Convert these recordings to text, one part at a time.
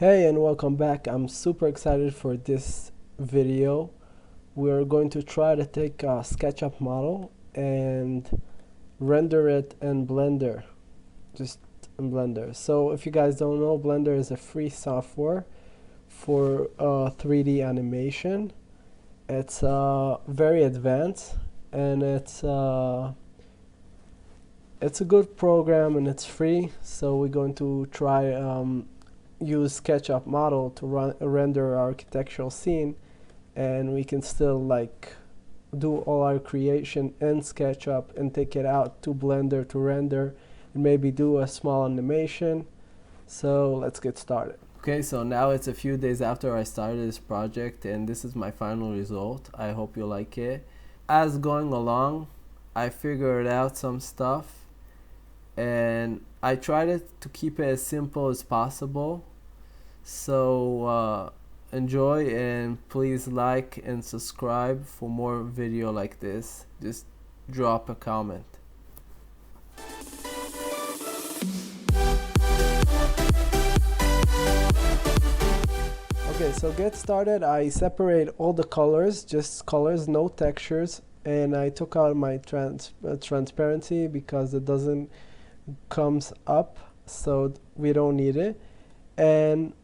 Hey and welcome back. I'm super excited for this video. We're going to try to take a SketchUp model and render it in Blender, just in Blender. So if you guys don't know, Blender is a free software for 3D animation. It's very advanced and it's a good program and it's free. So we're going to try use SketchUp Model to render our architectural scene, and we can still like do all our creation in SketchUp and take it out to Blender to render and maybe do a small animation. So let's get started. Okay, so now it's a few days after I started this project and this is my final result. I hope you like it. As going along, I figured out some stuff and I tried to keep it as simple as possible. So enjoy and please like and subscribe for more video like this. Just drop a comment. Okay, so get started. I separate all the colors, just colors, no textures, and I took out my transparency because it doesn't comes up, so we don't need it. And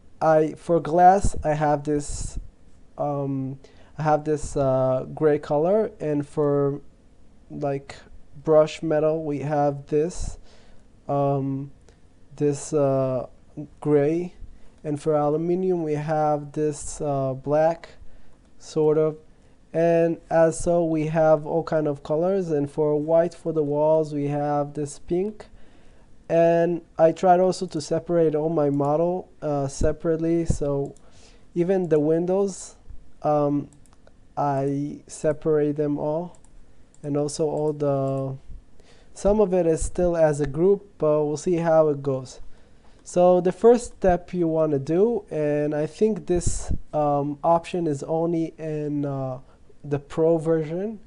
for glass I have this gray color, and for like brush metal we have this gray, and for aluminium we have this black sort of, and as so we have all kind of colors. And for white for the walls we have this pink. And I tried also to separate all my model separately, so even the windows I separate them all, and also some of it is still as a group, but we'll see how it goes. So the first step you want to do, and I think this option is only in the Pro version,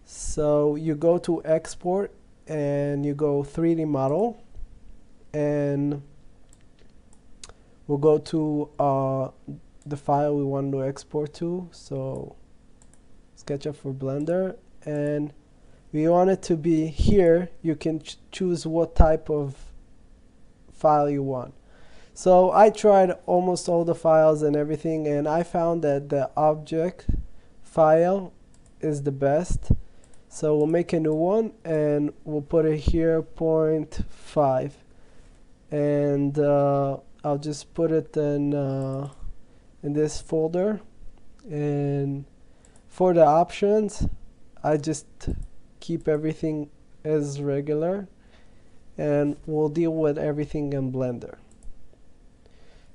so you go to export and you go 3D model, and we'll go to the file we want to export to, so SketchUp for Blender, and we want it to be here. You can choose what type of file you want. So I tried almost all the files and everything, and I found that the object file is the best. So we'll make a new one and we'll put it here 0.5, and I'll just put it in this folder. And for the options I just keep everything as regular, and we'll deal with everything in Blender.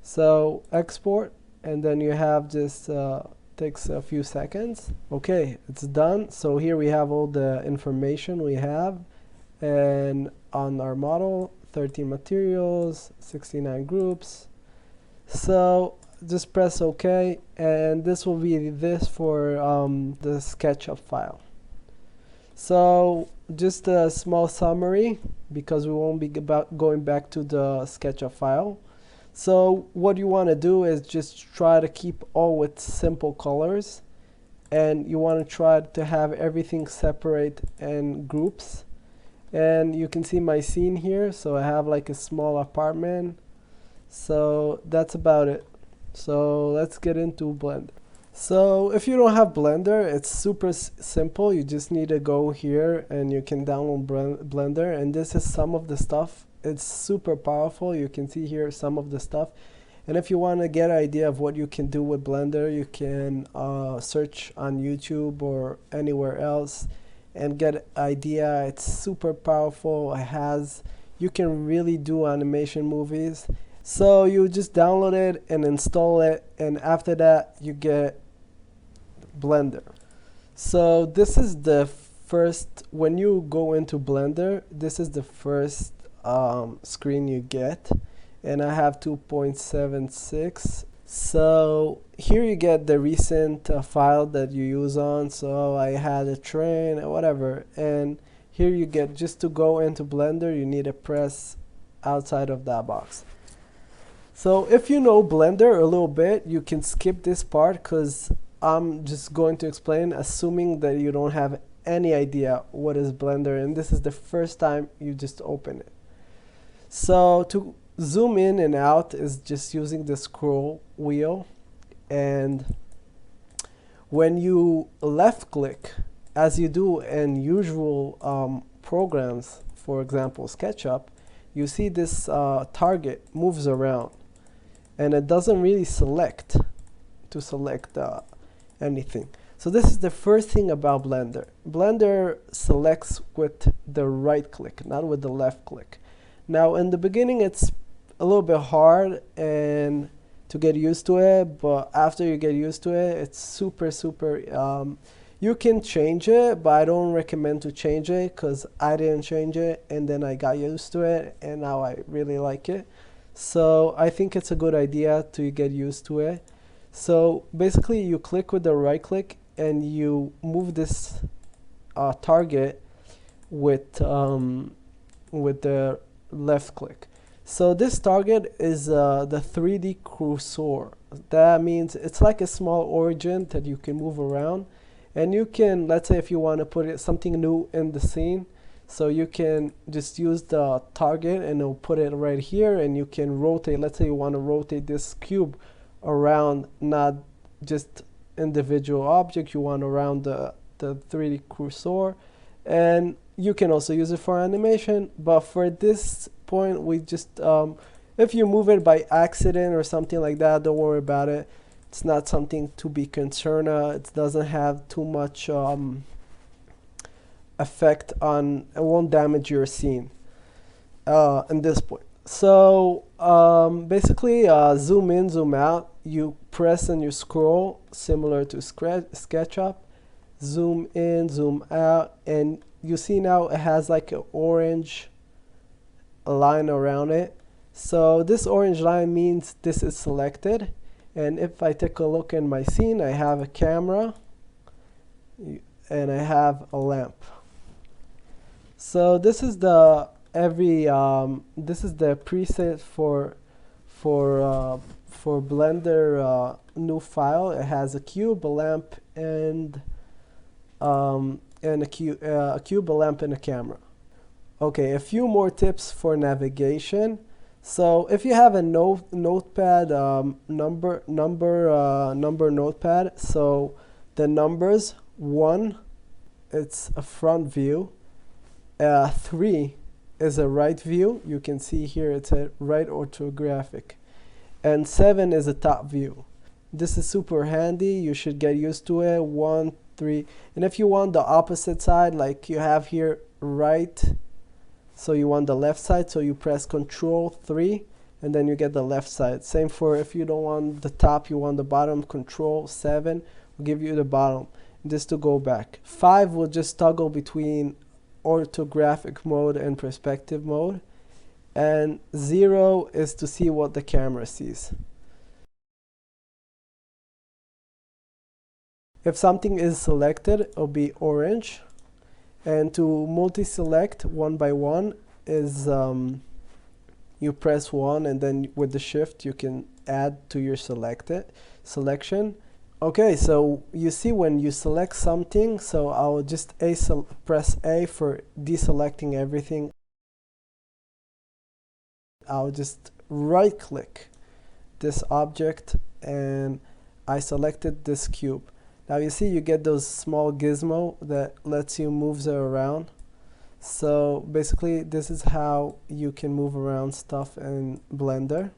So export, and then you have this takes a few seconds. Okay, it's done. So here we have all the information we have, and on our model 13 materials, 69 groups. So just press OK, and this will be this for the SketchUp file. So just a small summary, because we won't be going back to the SketchUp file. So what you want to do is just try to keep all with simple colors, and you want to try to have everything separate in groups. And you can see my scene here, so I have like a small apartment. So that's about it. So let's get into Blender. So if you don't have Blender, it's super simple. You just need to go here and you can download Blender, and this is some of the stuff. It's super powerful. You can see here some of the stuff, and if you want to get an idea of what you can do with Blender, you can search on YouTube or anywhere else and get an idea. It's super powerful. You can really do animation movies. So you just download it and install it, and after that you get Blender. So this is the first, when you go into Blender, this is the first screen you get, and I have 2.76. so here you get the recent file that you use on. So I had a train or whatever, and here you get, just to go into Blender you need to press outside of that box. So if you know Blender a little bit, you can skip this part because I'm just going to explain, assuming that you don't have any idea what is Blender and this is the first time you just open it. So to zoom in and out is just using the scroll wheel, and when you left click, as you do in usual programs, for example SketchUp, you see this target moves around and it doesn't really select anything. So this is the first thing about Blender. Blender selects with the right click, not with the left click. Now in the beginning it's a little bit hard and to get used to it, but after you get used to it, it's super you can change it, but I don't recommend to change it because I didn't change it and then I got used to it and now I really like it. So I think it's a good idea to get used to it. So basically you click with the right click and you move this target with the left click. So this target is the 3D cursor. That means it's like a small origin that you can move around, and you can, let's say if you want to put something new in the scene, so you can just use the target and it'll put it right here, and you can rotate. Let's say you want to rotate this cube around, not just individual object, you want around the 3D cursor, and you can also use it for animation. But for this point, we just if you move it by accident or something like that, don't worry about it. It's not something to be concerned. It doesn't have too much effect on, it won't damage your scene in this point. So basically zoom in, zoom out, you press and you scroll similar to SketchUp, zoom in, zoom out, and you see now it has like an orange line around it. So this orange line means this is selected, and if I take a look in my scene, I have a camera and I have a lamp. So this is the this is the preset for Blender new file. It has a cube, a lamp, and a cube, a lamp, and a camera. Okay, a few more tips for navigation. So if you have a notepad, number notepad, so the numbers 1, it's a front view. 3 is a right view. You can see here it's a right orthographic. And 7 is a top view. This is super handy. You should get used to it. 1, 3. And if you want the opposite side, like you have here right, so you want the left side, so you press Control 3 and then you get the left side. Same for if you don't want the top, you want the bottom, Control 7 will give you the bottom. Just to go back. 5 will just toggle between orthographic mode and perspective mode, and 0 is to see what the camera sees. If something is selected, it'll be orange, and to multi-select one by one is you press 1 and then with the shift you can add to your selection. Okay, so you see when you select something, so I'll just press A for deselecting everything. I'll just right click this object and I selected this cube. Now you see you get those small gizmo that lets you move it around. So basically this is how you can move around stuff in Blender.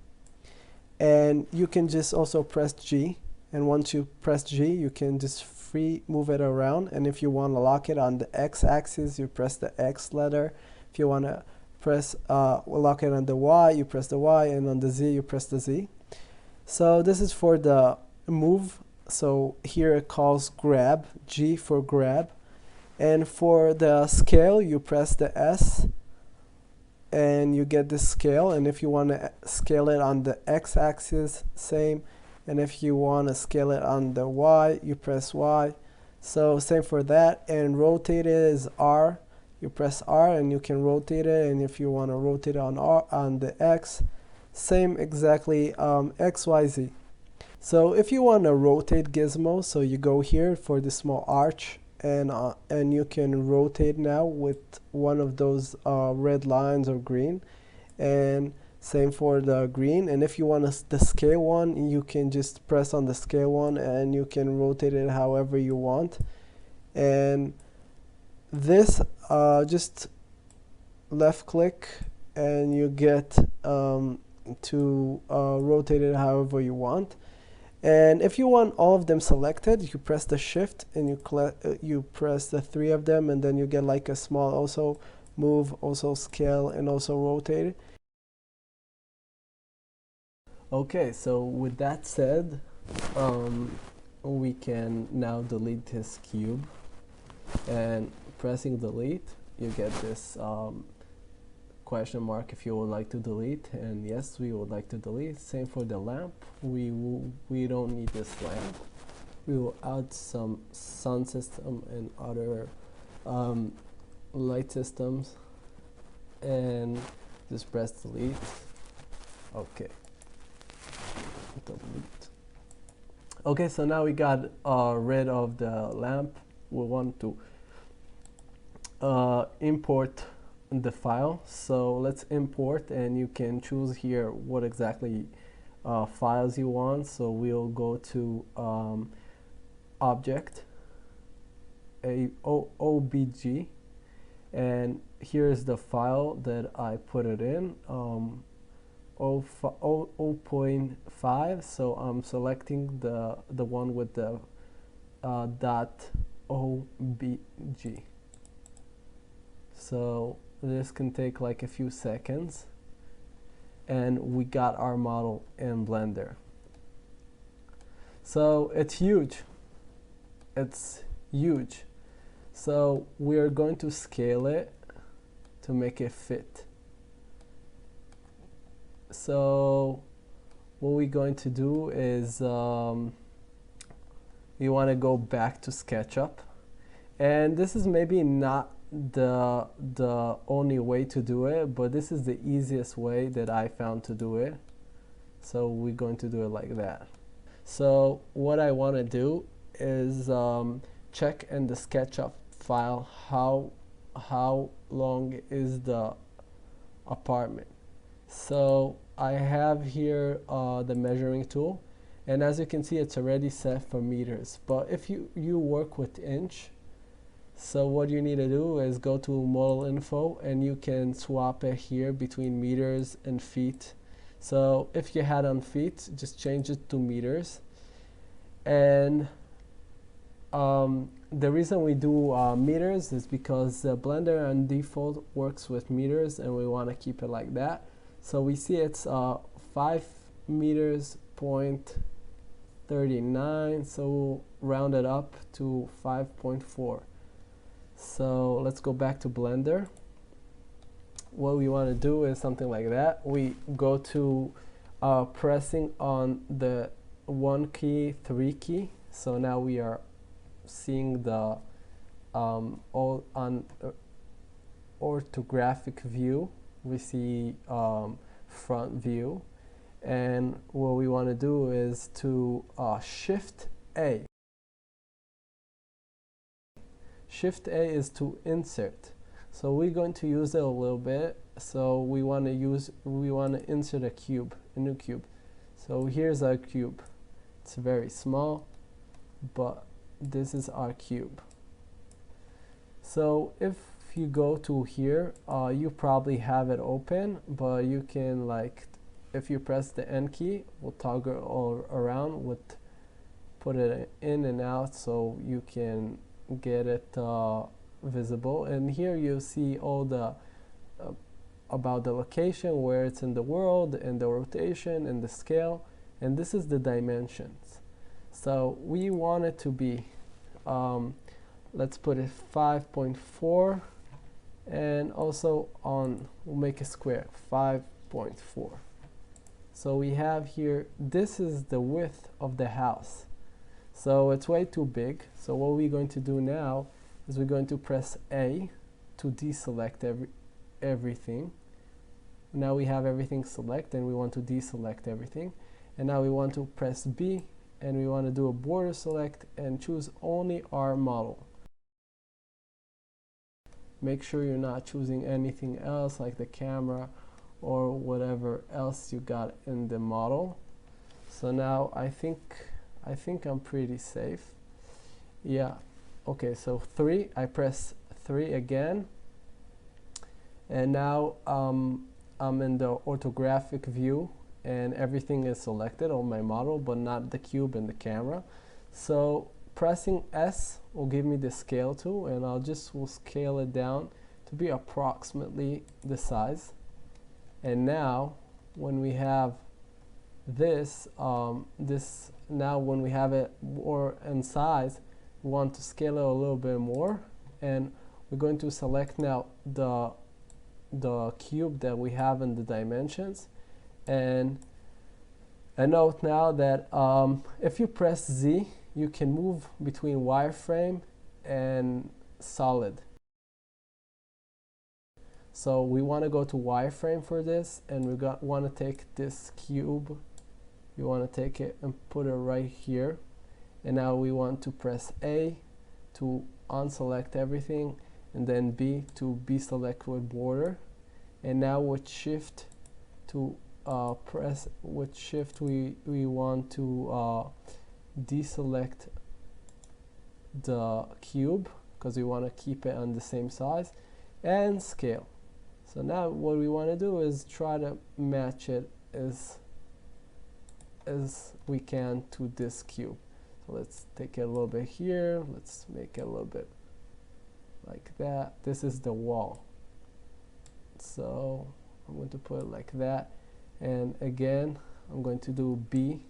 And you can just also press G. And once you press G, you can just free move it around. And if you want to lock it on the X axis, you press the X letter. If you want to press lock it on the Y, you press the Y, and on the Z, you press the Z. So this is for the move. So here it calls grab, G for grab. And for the scale, you press the S and you get this scale. And if you want to scale it on the X axis, same. And if you want to scale it on the Y, you press Y. So same for that. And rotate it is R. You press R and you can rotate it. And if you want to rotate it on the X, same exactly, XYZ. So if you want to rotate gizmo, so you go here for the small arch, and you can rotate now with one of those red lines or green, and same for the green. And if you want the scale one, you can just press on the scale one and you can rotate it however you want. And this, just left click and you get to rotate it however you want. And if you want all of them selected, you press the shift and you press the 3 of them, and then you get like a small also move, also scale, and also rotate it. Okay, so with that said, we can now delete this cube, and pressing delete, you get this question mark if you would like to delete, and yes, we would like to delete. Same for the lamp. We don't need this lamp. We will add some sun system and other light systems, and just press delete. Okay, delete. Okay, so now we got rid of the lamp. We want to import the file, so let's import, and you can choose here what exactly files you want. So we'll go to object, OBJ, and here's the file that I put it in, 0.5. So I'm selecting the one with the .obj. So this can take like a few seconds, and we got our model in Blender. So it's huge. It's huge. So we're going to scale it to make it fit. So what we're going to do is we want to go back to SketchUp, and this is maybe not the only way to do it, but this is the easiest way that I found to do it. So we're going to do it like that. So what I want to do is check in the SketchUp file how long is the apartment. So I have here the measuring tool, and as you can see, it's already set for meters. But if you work with inch, so what you need to do is go to model info, and you can swap it here between meters and feet. So if you had on feet, just change it to meters. And the reason we do meters is because Blender on default works with meters, and we want to keep it like that. So we see it's 5 meters point 39, so we'll round it up to 5.4. So let's go back to Blender. What we want to do is something like that. We go to pressing on the 1 key, 3 key. So now we are seeing the all on orthographic view. We see front view, and what we want to do is to Shift A. Shift A is to insert. So we're going to use it a little bit. So we want to insert a cube, a new cube. So here's our cube. It's very small, but this is our cube. So if you go to here, you probably have it open, but you can, like, if you press the N key, we'll toggle all around with put it in and out, so you can get it visible. And here you see all the about the location, where it's in the world, and the rotation and the scale, and this is the dimensions. So we want it to be let's put it 5.4, and also we'll make a square 5.4. So we have here, this is the width of the house, so it's way too big. So what we're going to do now is we're going to press A to deselect everything, Now we have everything selected and we want to deselect everything. And now we want to press B and we want to do a border select and choose only our model. Make sure you're not choosing anything else like the camera or whatever else you got in the model. So now I think I'm pretty safe. Yeah. Okay, so 3, I press 3 again. And now I'm in the orthographic view and everything is selected on my model, but not the cube and the camera. So pressing S will give me the scale tool, and will scale it down to be approximately the size. And now when we have this, now when we have it more in size, we want to scale it a little bit more, and we're going to select now the cube that we have in the dimensions. And a note now that if you press Z, you can move between wireframe and solid. So we want to go to wireframe for this, and we want to take this cube. You want to take it and put it right here. And now we want to press A to unselect everything, and then B to select with border. And now with shift to we want to deselect the cube because we want to keep it on the same size, and scale. So now what we want to do is try to match it as we can to this cube. So let's take it a little bit here. Let's make it a little bit like that. This is the wall. So I'm going to put it like that. And again, I'm going to do B,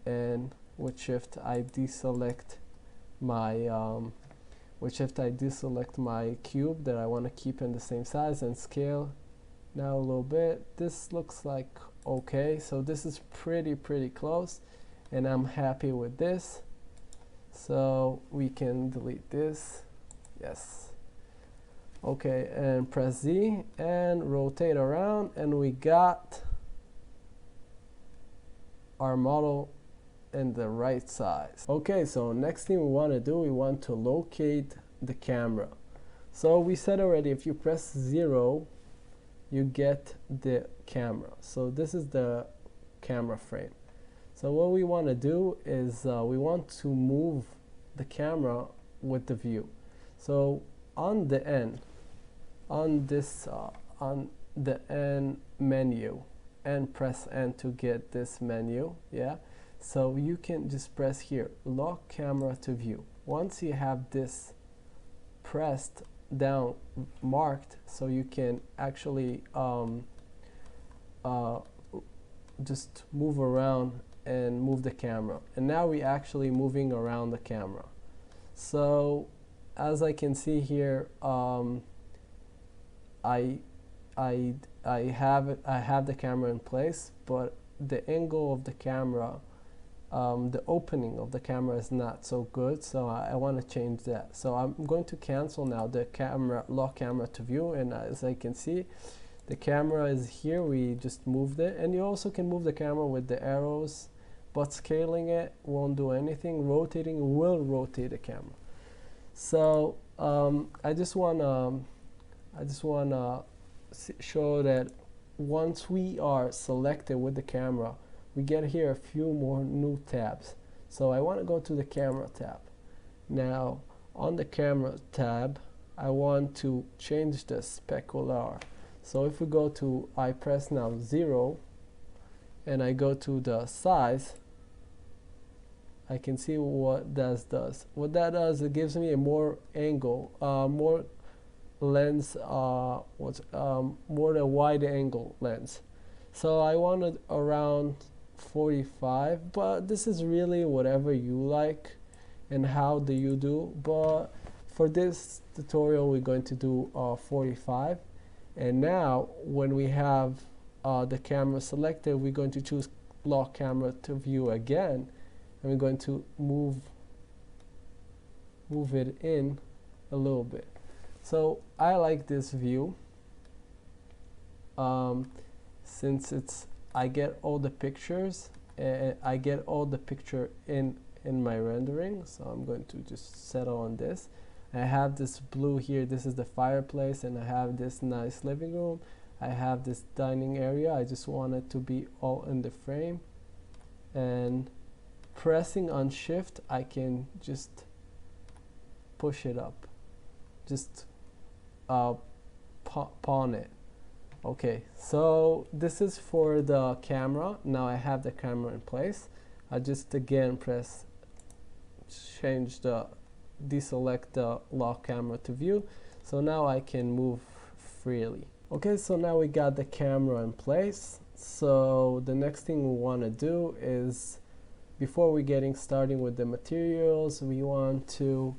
and with shift I deselect my cube that I want to keep in the same size, and scale now a little bit. This looks like okay, so this is pretty close, and I'm happy with this. So we can delete this. Yes. Okay, and press Z and rotate around, and we got our model in the right size. Okay, so next thing we want to do, we want to locate the camera. So we said already, if you press 0, you get the camera. So this is the camera frame. So what we want to do is we want to move the camera with the view. So on the end, on the N menu, and press N to get this menu. Yeah, so you can just press here, lock camera to view. Once you have this pressed down, marked, so you can actually just move around and move the camera. And now we're actually moving around the camera. So as I can see here, I have the camera in place, but the angle of the camera, the opening of the camera is not so good, so I want to change that. So I'm going to cancel now the camera, lock camera to view, and as I can see, the camera is here. We just moved it, and you also can move the camera with the arrows, but scaling it won't do anything. Rotating will rotate the camera. So I just want to show that once we are selected with the camera, we get here a few more new tabs. So I want to go to the camera tab. Now on the camera tab, I want to change the specular. So if we go to, I press now 0, and I go to the size, I can see what that does. What that does, it gives me a more angle, more lens, more a wide angle lens. So I wanted around 45, but this is really whatever you like and how do you do. But for this tutorial, we're going to do 45. And now when we have the camera selected, we're going to choose lock camera to view again, and we're going to move it in a little bit. So I like this view. since I get all the pictures, I get all the picture in my rendering, so I'm going to just settle on this. I have this blue here, this is the fireplace, and I have this nice living room. I have this dining area. I just want it to be all in the frame, and pressing on shift I can just push it up, just pawn it. Okay, so this is for the camera. Now I have the camera in place. I just again press deselect the lock camera to view, so now I can move freely. Okay, so now we got the camera in place. So the next thing we want to do is, before we getting started with the materials, we want to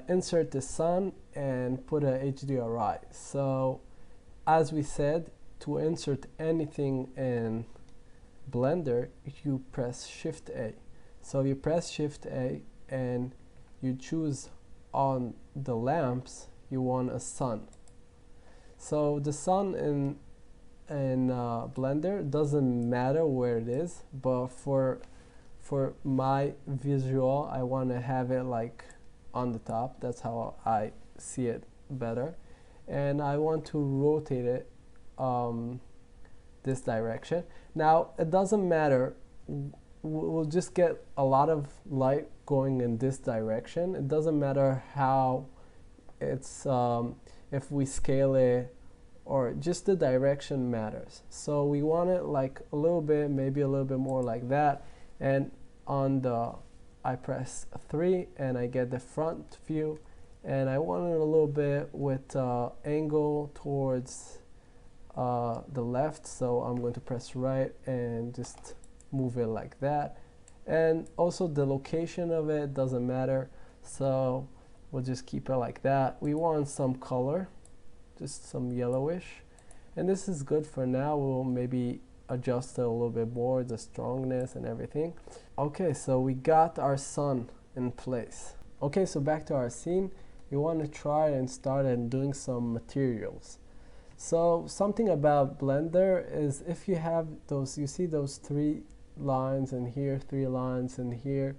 insert the sun and put a HDRI. So as we said, to insert anything in Blender, you press Shift A. So you press Shift A and you choose on the lamps, you want a sun. So the sun in Blender doesn't matter where it is, but for my visual, I want to have it like on the top. That's how I see it better, and I want to rotate it this direction. Now it doesn't matter, we'll just get a lot of light going in this direction. It doesn't matter how it's if we scale it, or just the direction matters. So we want it like a little bit, maybe a little bit more like that, and on the I press 3 and I get the front view, and I want it a little bit with angle towards the left, so I'm going to press right and just move it like that. And also the location of it doesn't matter, so we'll just keep it like that. We want some color, just some yellowish, and this is good for now. We'll maybe adjust it a little bit more, the strongness and everything. Okay, so we got our sun in place. Okay, so back to our scene. You want to try and start and doing some materials. So something about Blender is, if you have those, you see those 3 lines in here, 3 lines in here.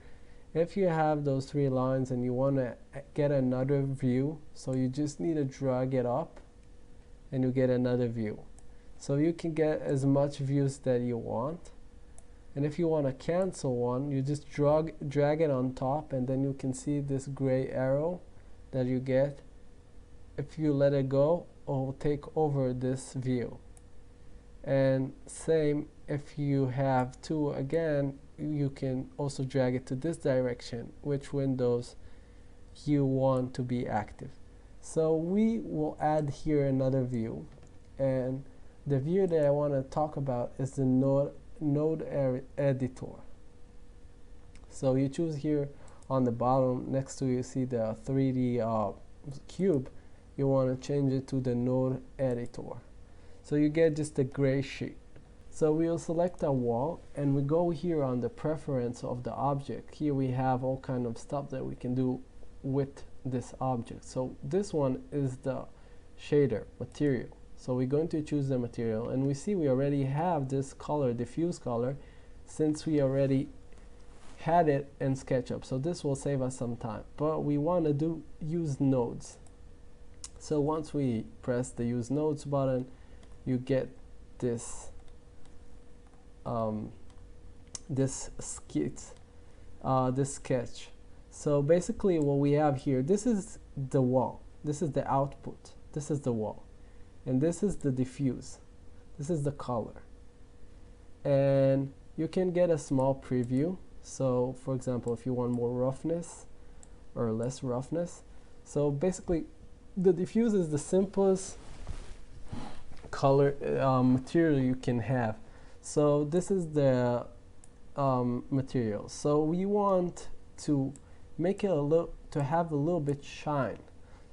If you have those 3 lines and you want to get another view, so you just need to drag it up and you get another view. So you can get as much views that you want. And if you want to cancel one, you just drag it on top, and then you can see this gray arrow that you get. If you let it go, it will take over this view. And same, if you have 2 again, you can also drag it to this direction, which windows you want to be active. So we will add here another view, and the view that I want to talk about is the node editor. So you choose here on the bottom, next to you see the 3D cube. You want to change it to the node editor. So you get just a gray sheet. So we'll select a wall, and we go here on the preference of the object. Here we have all kind of stuff that we can do with this object. So this one is the shader material. So we're going to choose the material, and we see we already have this color, diffuse color, since we already had it in SketchUp. So this will save us some time, but we want to use nodes. So once we press the use nodes button, you get this this sketch. So basically what we have here, this is the wall, this is the output, this is the wall, and this is the diffuse, this is the color. And you can get a small preview. So for example, if you want more roughness or less roughness, so basically the diffuse is the simplest color material you can have. So this is the material. So we want to make it to have a little bit shine.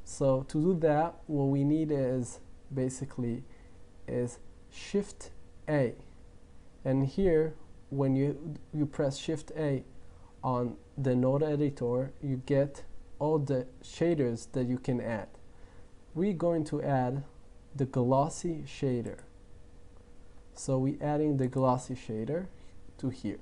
So to do that, what we need is basically Shift A, and here when you press Shift A on the node editor, you get all the shaders that you can add. We're going to add the glossy shader. So we adding the glossy shader to here.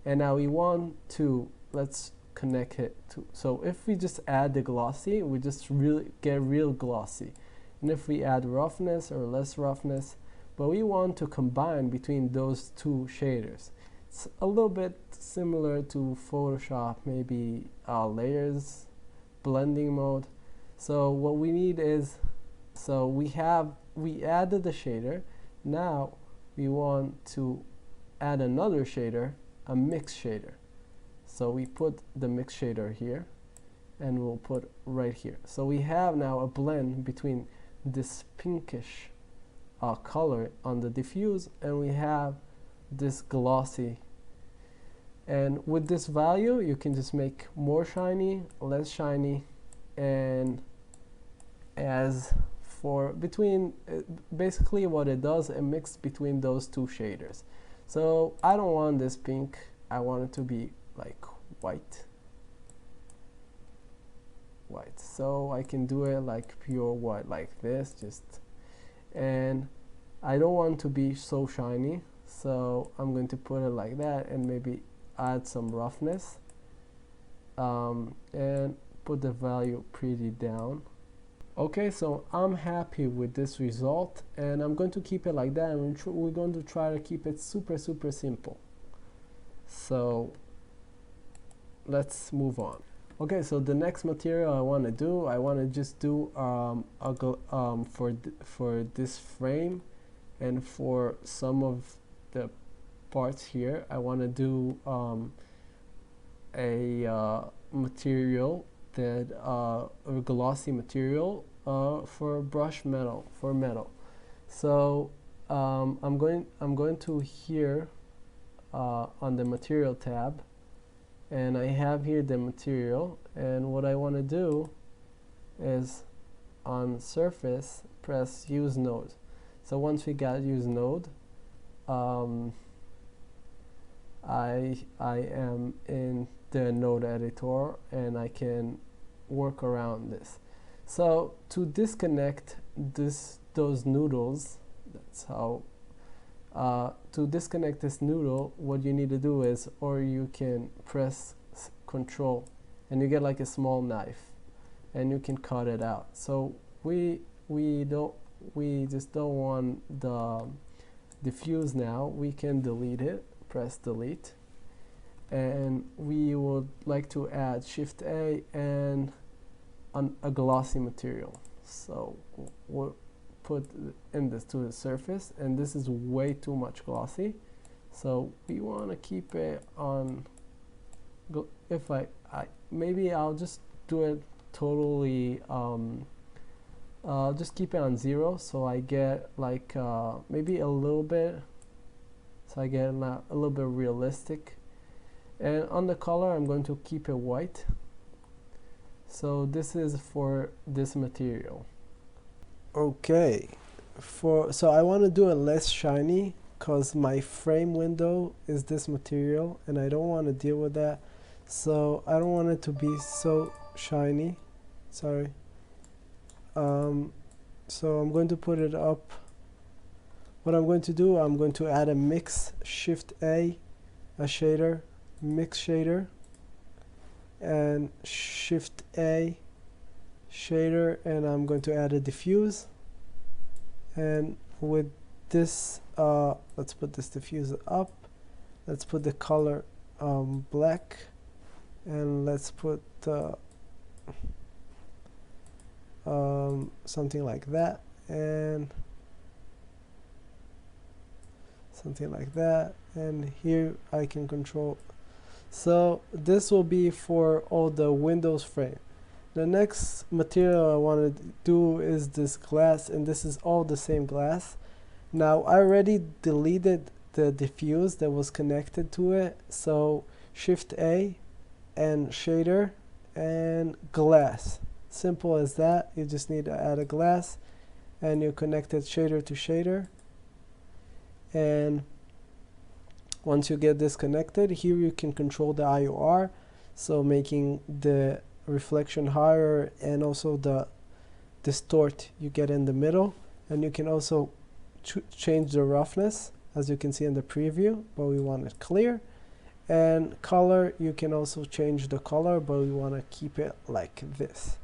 And now we want to, let's connect it to, so if we just add the glossy, we just really get real glossy. And if we add roughness or less roughness, but we want to combine between those two shaders. It's a little bit similar to Photoshop, maybe layers, blending mode. So what we need is, so we added the shader. Now we want to add another shader, a mix shader. So we put the mix shader here, and we'll put right here. So we have now a blend between this pinkish color on the diffuse, and we have this glossy. And with this value, you can just make more shiny, less shiny, and as for between, basically what it does, it mixes between those two shaders. So I don't want this pink, I want it to be like white. So I can do it like pure white, like this, just, and I don't want to be so shiny, so I'm going to put it like that, and maybe add some roughness, and put the value pretty down. Okay, so I'm happy with this result, and I'm going to keep it like that, and we're going to try to keep it super simple. So let's move on. Okay, so the next material I want to just do for this frame, and for some of the parts here, I want to do a material that a glossy material for brush metal, for metal. So I'm going to here on the material tab, and I have here the material, and what I want to do is on surface press use node. So once we got use node, I am in the node editor, and I can work around this. So to disconnect those noodles, that's how to disconnect this noodle, what you need to do is, or you can press Control, and you get like a small knife, and you can cut it out. So we just don't want the diffuse now. We can delete it, press delete, and we would like to add Shift A and a glossy material. So we'll put in this to the surface, and this is way too much glossy, so we want to keep it on. If maybe I'll just do it totally, just keep it on 0, so I get like maybe a little bit, so I get a little bit realistic. And on the color, I'm going to keep it white. So this is for this material. Okay, so I want to do it less shiny, because my frame window is this material, and I don't want to deal with that. So I don't want it to be so shiny. Sorry. So I'm going to put it up. What I'm going to do, I'm going to add a mix, Shift A, a shader, mix shader, and Shift A, shader, and I'm going to add a diffuse. And with this, let's put this diffuser up. Let's put the color black, and let's put something like that, and something like that, and here I can control. So this will be for all the Windows frame. The next material I want to do is this glass, and this is all the same glass. Now I already deleted the diffuse that was connected to it, so Shift A and shader and glass. Simple as that. You just need to add a glass, and you connect it shader to shader. And once you get this connected, here you can control the IOR, so making the reflection higher, and also the distort you get in the middle. And you can also change the roughness, as you can see in the preview, but we want it clear. And color, you can also change the color, but we want to keep it like this.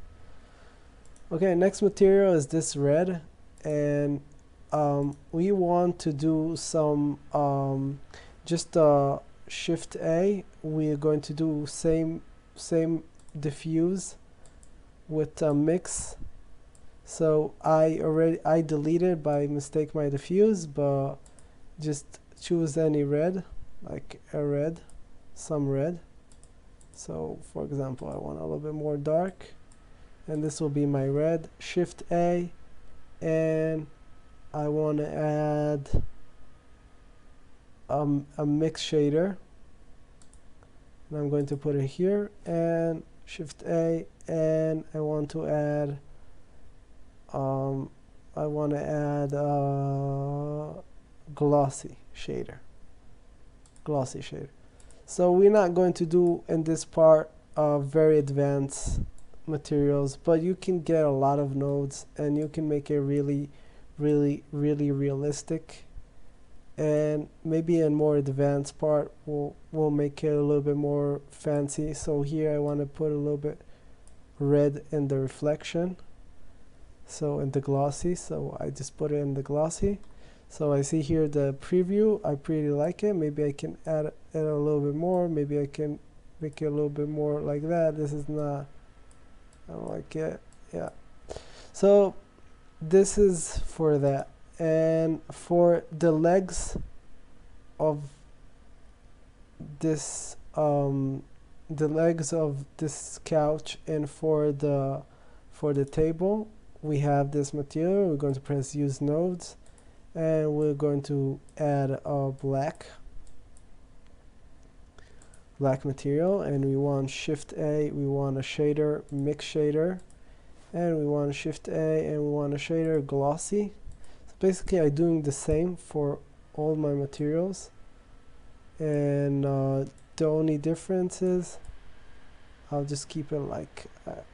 Okay, next material is this red, and we want to do some just Shift A. We're going to do same diffuse with a mix. So I deleted by mistake my diffuse, but just choose any red, like a red, some red. So for example, I want a little bit more dark, and this will be my red. Shift A, and I want to add a mix shader, and I'm going to put it here, and Shift A, and I want to add glossy shader. So we're not going to do in this part very advanced materials, but you can get a lot of nodes and you can make it really realistic. And maybe in more advanced part we'll make it a little bit more fancy. So here I want to put a little bit red in the reflection, so in the glossy, so I just put it in the glossy. So I see here the preview, I pretty like it. Maybe I can add it a little bit more, maybe I can make it a little bit more like that. This is not, I don't like it. Yeah, so this is for that. And for the legs of this couch, and for the table, we have this material. We're going to press use nodes, and we're going to add a black material, and we want Shift A, we want a shader, mix shader, and we want Shift A, and we want a shader, glossy. So basically I'm doing the same for all my materials, and the only difference is I'll just keep it like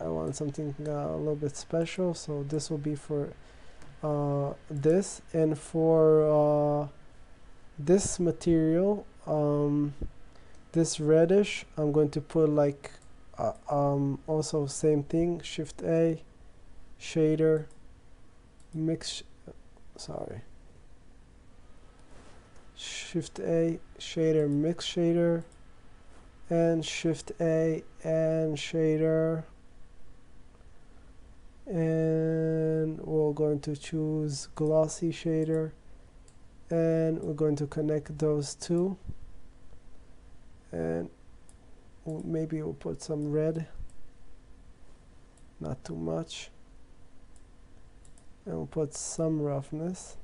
I want something a little bit special, so this will be for this. And for this material, this reddish, I'm going to put like also same thing, Shift A, shader, Shift A, shader, mix shader, and Shift A and shader, and we're going to choose glossy shader, and we're going to connect those two, and maybe we'll put some red, not too much, and we'll put some roughness,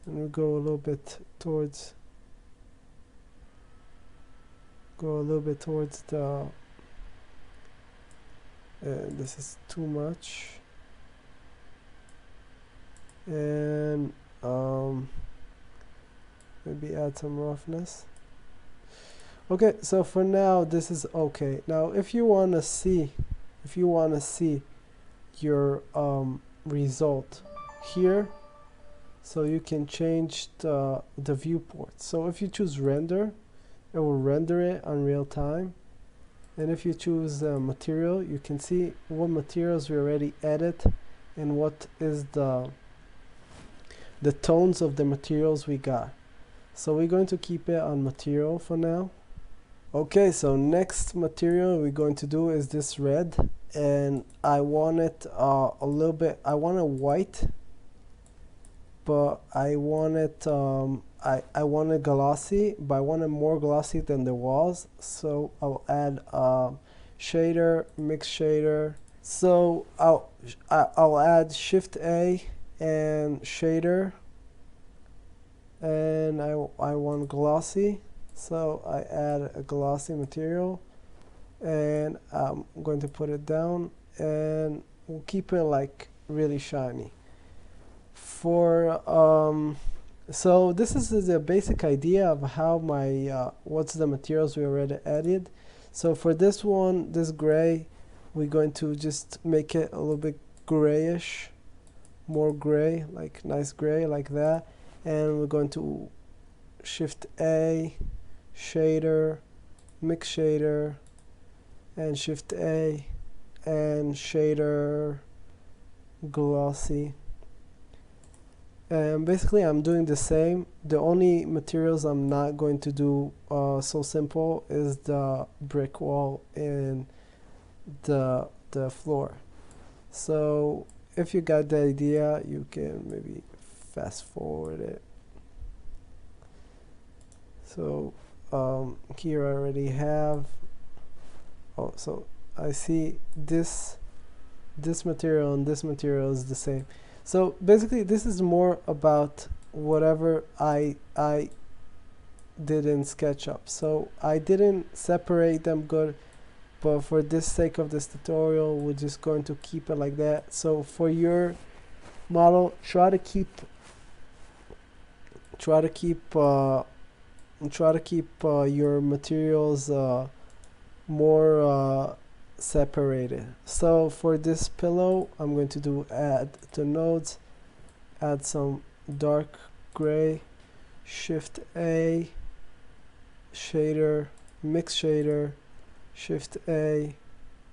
and we'll go a little bit towards the this is too much, and maybe add some roughness. Okay, so for now this is okay. Now if you want to see your result here, so you can change the viewport. So if you choose render, it will render it on real time, and if you choose material, you can see what materials we already added and what is the tones of the materials we got. So we're going to keep it on material for now. Okay, so next material we're going to do is this red, and I want it a little bit, I want it white, but I want it I want it glossy, but I want it more glossy than the walls, so I'll add shader, mix shader. So I'll add Shift A and shader, and I want glossy, so I add a glossy material, and I'm going to put it down, and we'll keep it like really shiny. For so this is the basic idea of how my what's the materials we already added. So for this one, this gray, we're going to just make it a little bit grayish, more gray, like nice gray like that, and we're going to Shift A, shader, mix shader, and Shift A, and shader, glossy. And basically I'm doing the same. The only materials I'm not going to do so simple is the brick wall and the floor. So if you got the idea, you can maybe fast forward it. So here I already have, so I see this material and this material is the same. So basically this is more about whatever I did in SketchUp. So I didn't separate them good, but for this sake of this tutorial we're just going to keep it like that. So for your model, try to keep your materials more separated. So for this pillow, I'm going to do add to nodes, add some dark gray, Shift A, shader, mix shader, Shift A,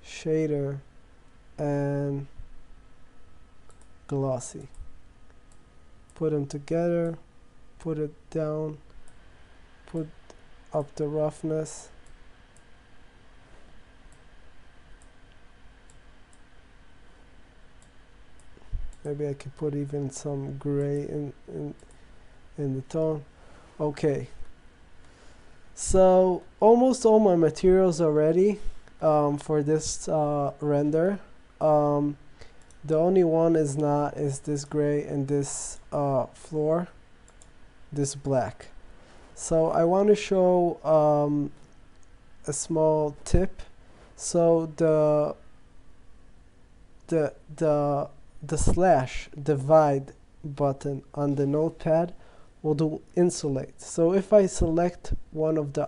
shader, and glossy. Put them together, put it down, put up the roughness. Maybe I could put even some gray in the tone. Okay. So almost all my materials are ready for this render. The only one is not is this gray and this floor, this black. So I want to show a small tip. So the slash divide button on the notepad will do insulate. So if I select one of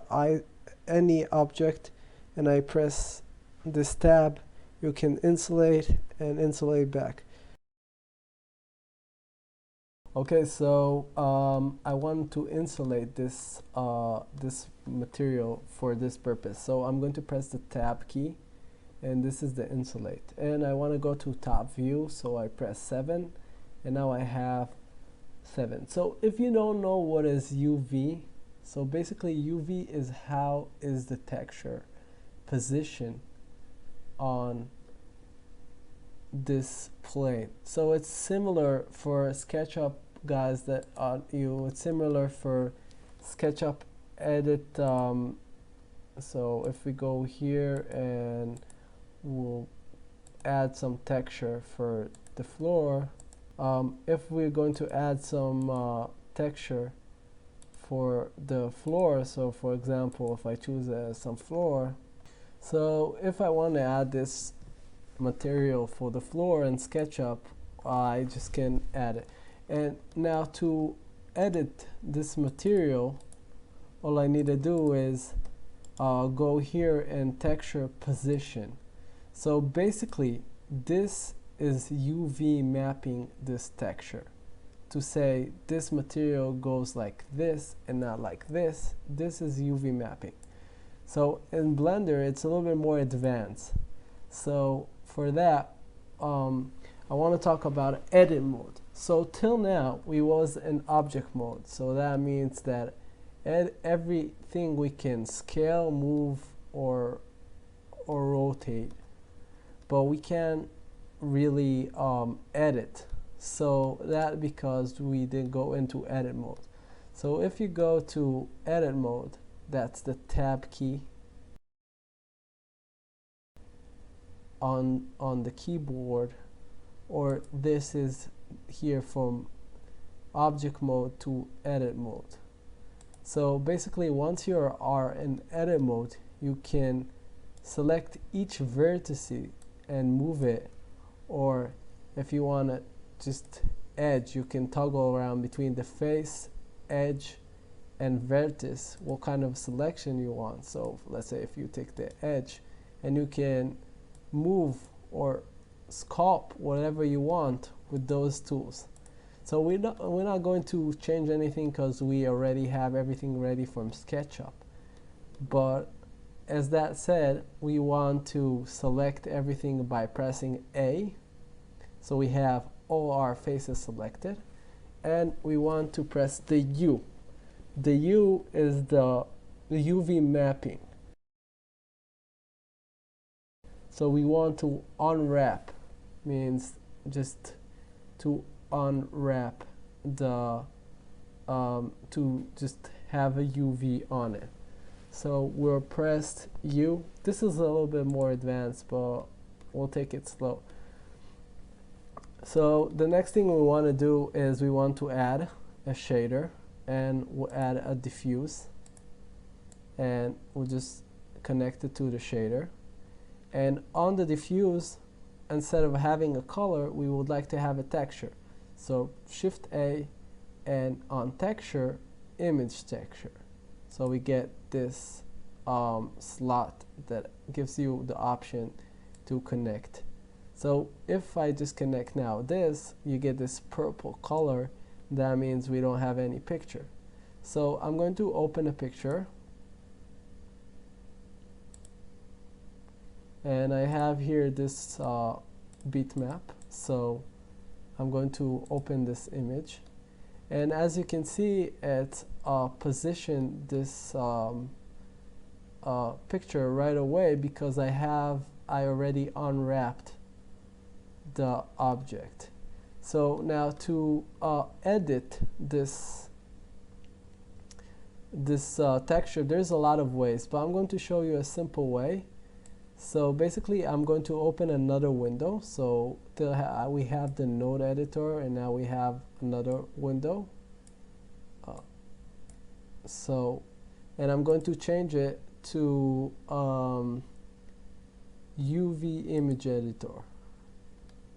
any object and I press this tab, you can insulate and insulate back. Okay, so I want to insulate this this material for this purpose. So I'm going to press the tab key, and this is the insulate. And I want to go to top view, so I press 7, and now I have 7. So if you don't know what is UV, so basically UV is how is the texture position on this plane. So it's similar for SketchUp guys that it's similar for SketchUp edit. So if we go here and we'll add some texture for the floor, if we're going to add some texture for the floor, so for example if I choose some floor, so if I want to add this material for the floor in SketchUp, I just can add it. And now to edit this material, all I need to do is go here and texture position. So basically this is UV mapping this texture to say this material goes like this and not like this. This is UV mapping. So in Blender it's a little bit more advanced. So for that I want to talk about edit mode. So till now we was in object mode, so that means that everything we can scale, move, or rotate, but we can't really edit. So that because we didn't go into edit mode. So if you go to edit mode, that's the tab key on the keyboard, or this is here from object mode to edit mode. So basically once you are in edit mode, you can select each vertex and move it, or if you want to just edge, you can toggle around between the face, edge, and vertex, what kind of selection you want. So let's say if you take the edge, and you can move or sculpt whatever you want with those tools. So we're not going to change anything because we already have everything ready from SketchUp. But as that said, we want to select everything by pressing A. So we have all our faces selected. And we want to press the U. The U is the UV mapping. So we want to unwrap, means just to unwrap the to just have a UV on it. So we'll press U. This is a little bit more advanced, but we'll take it slow. So the next thing we want to do is we want to add a shader, and we'll add a diffuse, and we'll just connect it to the shader. And on the diffuse, instead of having a color, we would like to have a texture. So Shift A, and on texture, image texture. So we get this slot that gives you the option to connect. So if I just connect now this, you get this purple color. That means we don't have any picture. So I'm going to open a picture. And I have here this bitmap. So I'm going to open this image. And as you can see, it positioned this picture right away because I already unwrapped the object. So now to edit this texture, there's a lot of ways, but I'm going to show you a simple way. So basically, I'm going to open another window. So we have the node editor, and now we have another window. And I'm going to change it to UV image editor.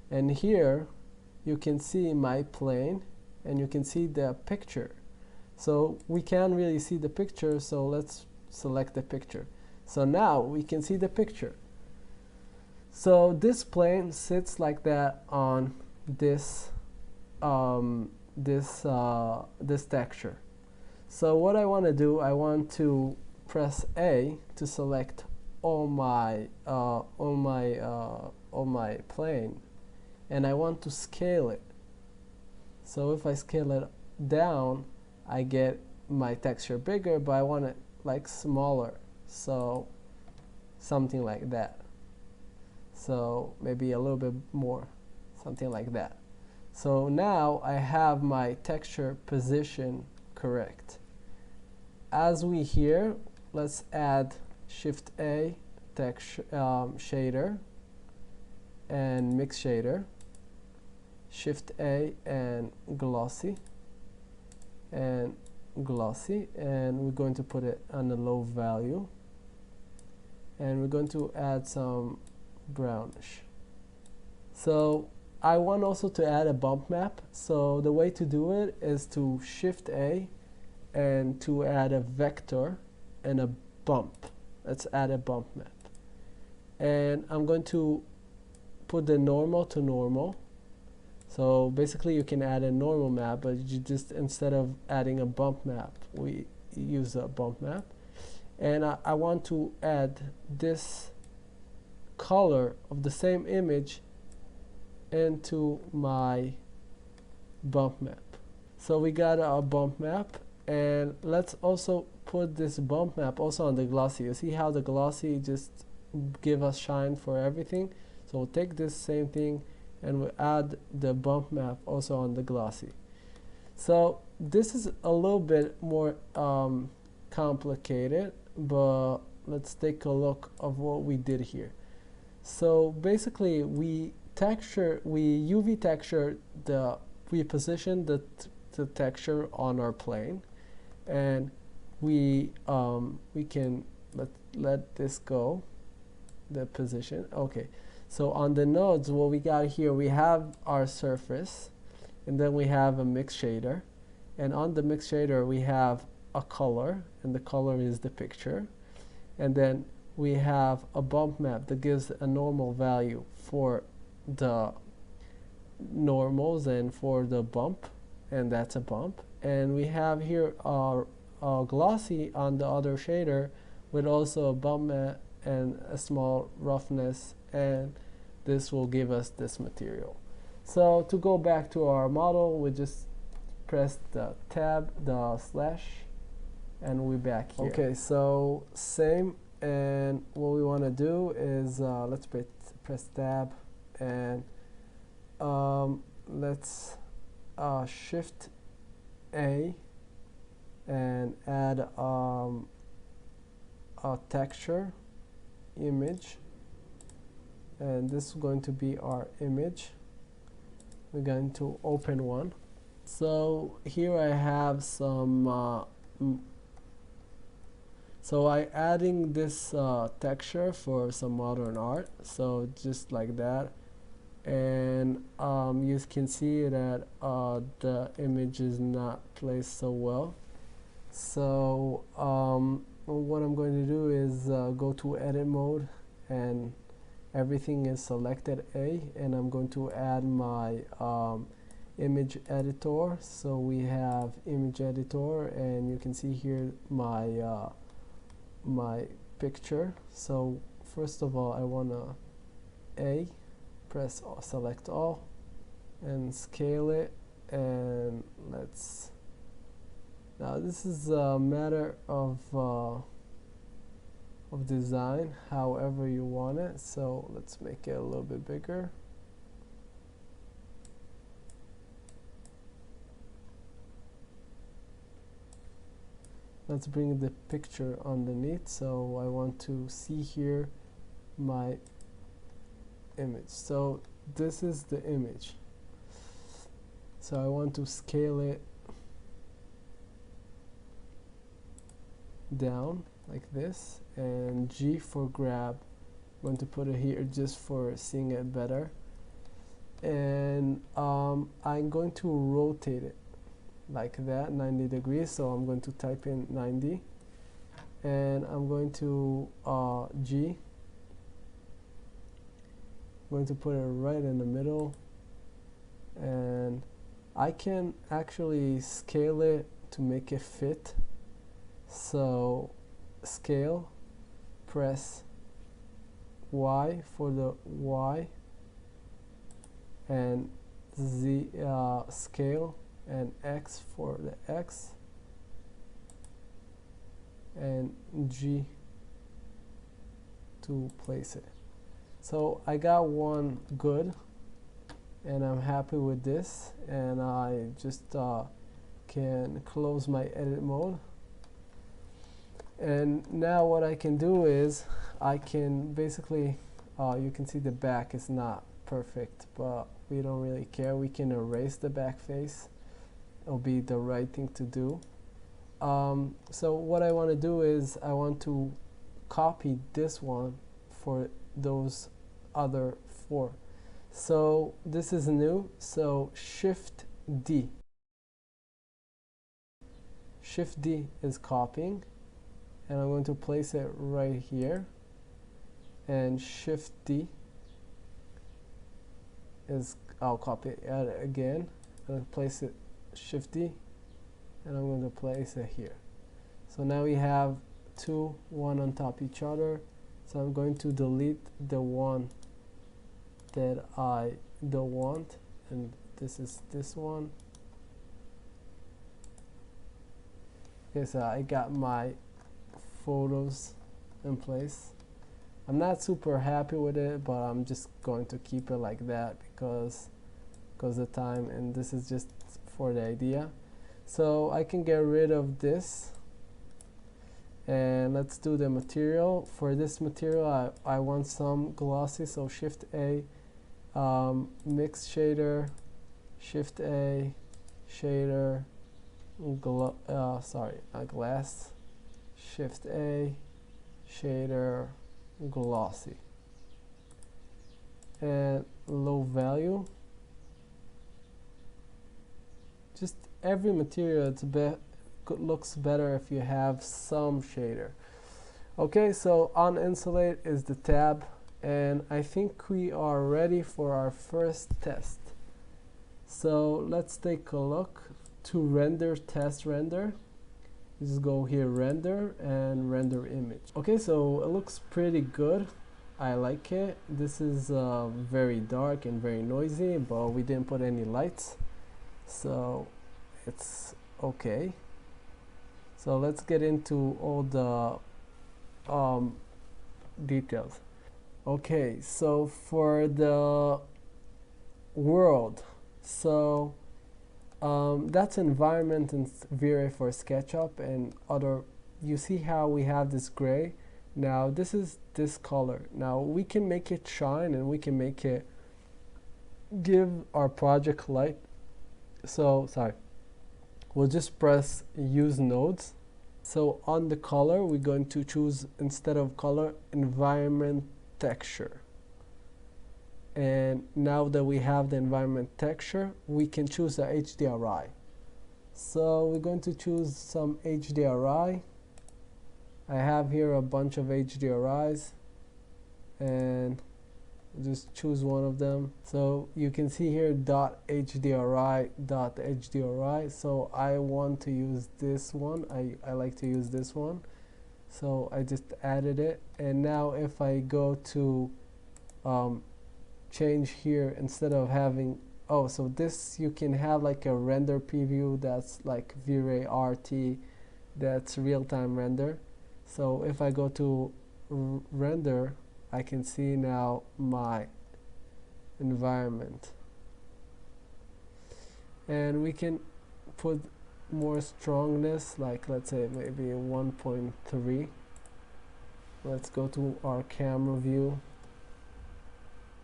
And here you can see my plane, and you can see the picture. So we can't really see the picture, so let's select the picture. So now we can see the picture. So this plane sits like that on this this texture. So what I want to do, I want to press A to select all my plane, and I want to scale it. So if I scale it down, I get my texture bigger, but I want it like smaller. So something like that. So maybe a little bit more, something like that. So now I have my texture position correct. As we here, let's add Shift A, texture shader, and mix shader. Shift A and glossy, and glossy, and we're going to put it on a low value, and we're going to add some brownish. So I want also to add a bump map. So the way to do it is to Shift A and to add a vector and a bump. Let's add a bump map. And I'm going to put the normal to normal. So basically you can add a normal map, but you just, instead of adding a bump map, we use a bump map. And I want to add this color of the same image into my bump map. So we got a bump map, and let's also put this bump map also on the glossy. You see how the glossy just give us shine for everything? So we'll take this same thing and we'll add the bump map also on the glossy. So this is a little bit more complicated, but let's take a look of what we did here. So basically we UV texture we position the texture on our plane, and we can let this go, the position. Okay, so on the nodes, what we got here, we have our surface, and then we have a mix shader, and on the mix shader we have a color, and the color is the picture, and then we have a bump map that gives a normal value for the normals and for the bump, and that's a bump. And we have here our glossy on the other shader with also a bump and a small roughness, and this will give us this material. So to go back to our model, we just press the tab, the slash, and we're back here. Okay, so same, and what we want to do is let's press tab, and let's shift A and add a texture image, and this is going to be our image. We're going to open one. So here I have some so I adding this texture for some modern art, so just like that. And you can see that the image is not placed so well. So what I'm going to do is go to edit mode, and everything is selected A, and I'm going to add my image editor. So we have image editor, and you can see here my my picture. So first of all, I want to press select all and scale it, and let's, now this is a matter of design, however you want it. So let's make it a little bit bigger. Let's bring the picture underneath. So I want to see here my image. So this is the image. So I want to scale it down like this, and G for grab. I'm going to put it here just for seeing it better. And I'm going to rotate it like that, 90 degrees. So I'm going to type in 90, and I'm going to G. I'm going to put it right in the middle, and I can actually scale it to make it fit. So scale, press Y for the Y, and Z scale, and X for the X, and G to place it. So I got one good, and I'm happy with this, and I just can close my edit mode. And now what I can do is I can basically, you can see the back is not perfect, but we don't really care. We can erase the back face. It'll be the right thing to do. So what I want to do is I want to copy this one for those other four. So this is new, so Shift D. Shift D is copying, and I'm going to place it right here, and Shift D is, I'll copy it again, and place it Shift D, and I'm going to place it here. So now we have one on top each other. So I'm going to delete the one that I don't want, and this is this one. Okay, so I got my photos in place. I'm not super happy with it, but I'm just going to keep it like that because of the time, and this is just for the idea. So I can get rid of this, and let's do the material. For this material, I want some glossy, so Shift A, mix shader, Shift A, shader, glass, Shift A, shader, glossy, and low value. Just every material looks better if you have some shader. Okay, so on insulate is the tab, and I think we are ready for our first test. So let's take a look to render, test render. Just go here, render, and render image. Okay, so it looks pretty good. I like it. This is very dark and very noisy, but we didn't put any lights, so it's okay. So let's get into all the details. Okay, so for the world, so that's environment in V-Ray for SketchUp and other. You see how we have this gray. Now this is this color. Now we can make it shine and we can make it give our project light. So sorry, we'll just press use nodes. So on the color, we're going to choose, instead of color, environment texture. And now that we have the environment texture, we can choose the HDRI. So we're going to choose some HDRI. I have here a bunch of HDRIs, and just choose one of them. So you can see here .HDRI. So I want to use this one. I like to use this one. So I just added it. And now if I go to change here, instead of having, oh, so this you can have like a render preview that's like V-Ray RT, that's real-time render. So if I go to render, I can see now my environment, and we can put more strongness, like let's say maybe 1.3. Let's go to our camera view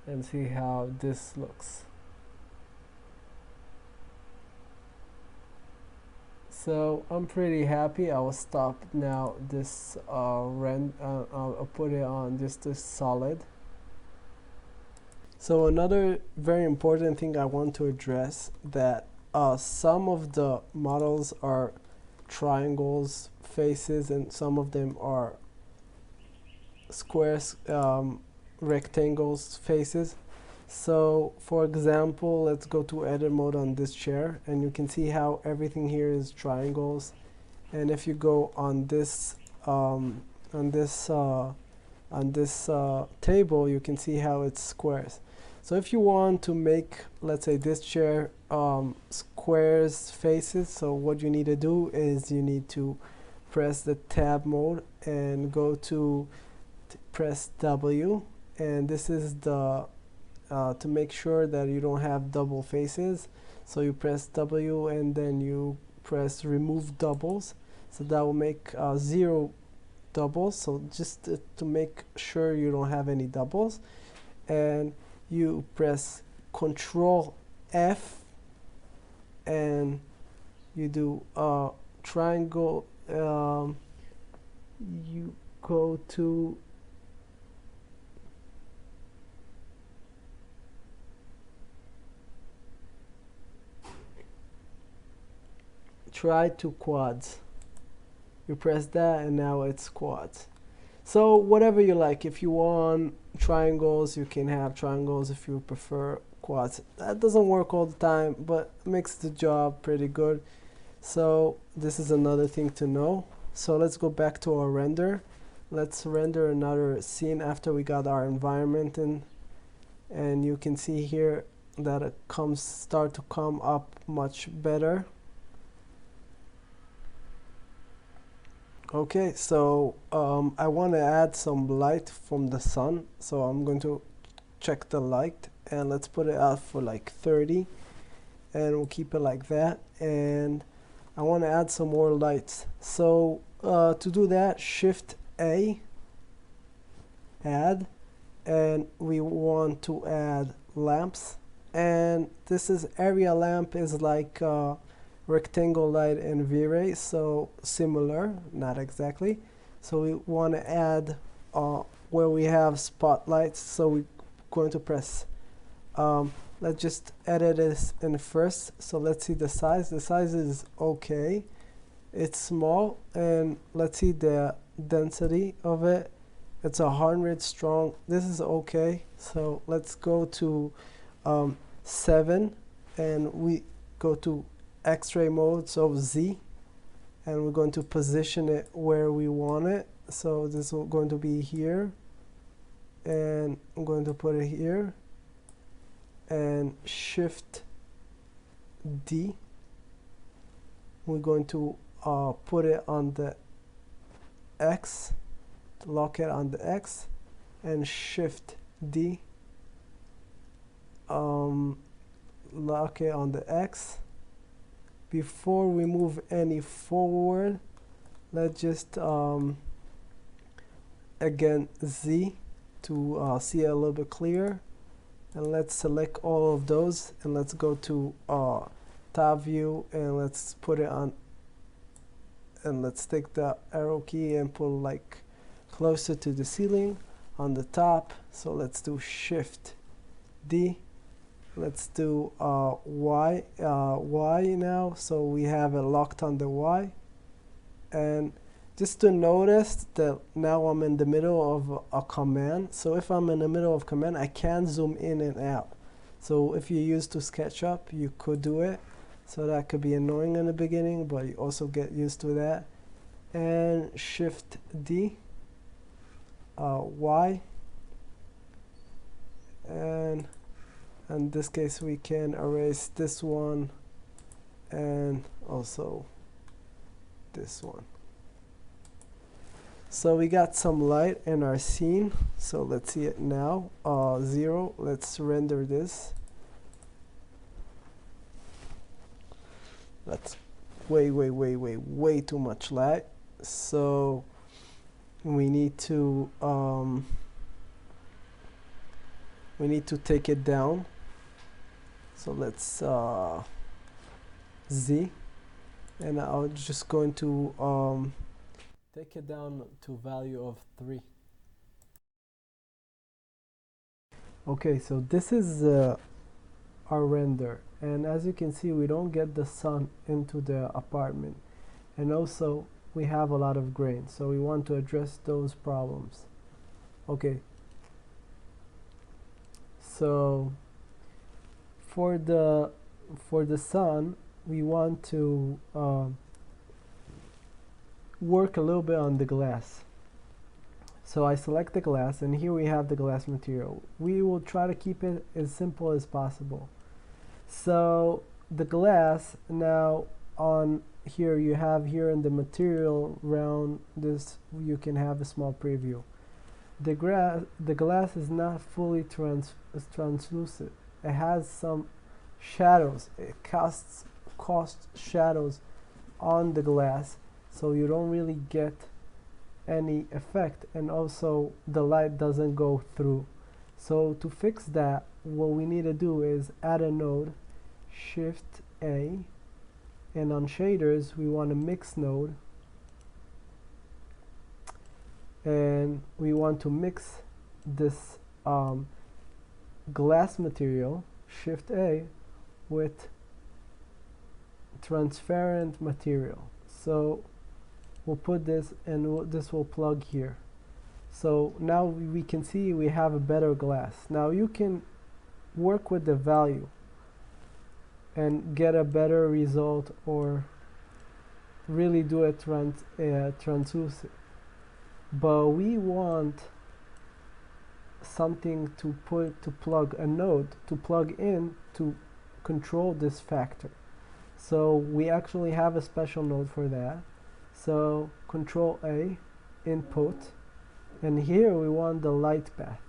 and see how this looks. So I'm pretty happy. I will stop now this I'll put it on just this solid. So another very important thing I want to address, that some of the models are triangles, faces, and some of them are squares, rectangles, faces. So for example, let's go to edit mode on this chair, and you can see how everything here is triangles. And if you go on this table, you can see how it's squares. So if you want to make, let's say, this chair squares, faces, so what you need to do is you need to press the tab mode and go to press W, and this is the to make sure that you don't have double faces. So you press W and then you press remove doubles, so that will make 0 doubles. So just to make sure you don't have any doubles, and you press Control F and you do triangle. You go to try to quads. You press that and now it's quads. So whatever you like. If you want triangles, you can have triangles. If you prefer quads, that doesn't work all the time, but makes the job pretty good. So this is another thing to know. So let's go back to our render. Let's render another scene after we got our environment in, and you can see here that it start to come up much better. Okay, so I want to add some light from the sun, so I'm going to check the light, and let's put it out for like 30, and we'll keep it like that. And I want to add some more lights. So to do that, Shift A, add, and we want to add lamps, and this is area lamp is like rectangle light in V-Ray, so similar, not exactly. So we want to add where we have spotlights, so we're going to press let's just edit this in first. So let's see the size. The size is okay, it's small, and let's see the density of it. It's 100 strong. This is okay. So let's go to 7, and we go to X-ray mode, so Z, and we're going to position it where we want it. So this is going to be here, and I'm going to put it here, and Shift D. We're going to put it on the X, lock it on the X, and Shift D, lock it on the X. Before we move any forward, let's just again Z to see it a little bit clearer, and let's select all of those, and let's go to top view, and let's put it on, and let's take the arrow key and put like closer to the ceiling on the top. So let's do Shift D. Let's do Y now, so we have it locked on the Y. And just to notice that now I'm in the middle of a command. So if I'm in the middle of command, I can zoom in and out. So if you're used to SketchUp, you could do it. So that could be annoying in the beginning, but you also get used to that. And Shift D, Y, and in this case we can erase this one and also this one. So we got some light in our scene, so let's see it now. 0, let's render this. That's way too much light, so we need to take it down. So let's Z, and I'm just going to take it down to value of 3. Okay, so this is our render, and as you can see, we don't get the sun into the apartment, and also we have a lot of grain, so we want to address those problems. Okay, so for the sun, we want to work a little bit on the glass. So I select the glass, and here we have the glass material. We will try to keep it as simple as possible. So the glass, now on here you have here in the material round this, you can have a small preview. The glass is not fully translucent. It has some shadows. It casts shadows on the glass, so you don't really get any effect, and also the light doesn't go through. So to fix that, what we need to do is add a node, Shift A, and on shaders we want a mix node, and we want to mix this glass material, Shift A, with transparent material. So we'll put this, and this will plug here. So now we can see we have a better glass. Now you can work with the value and get a better result, or really do a translucent. But we want something to plug a node to plug in to control this factor. So we actually have a special node for that. So Control A, input, and here we want the light path.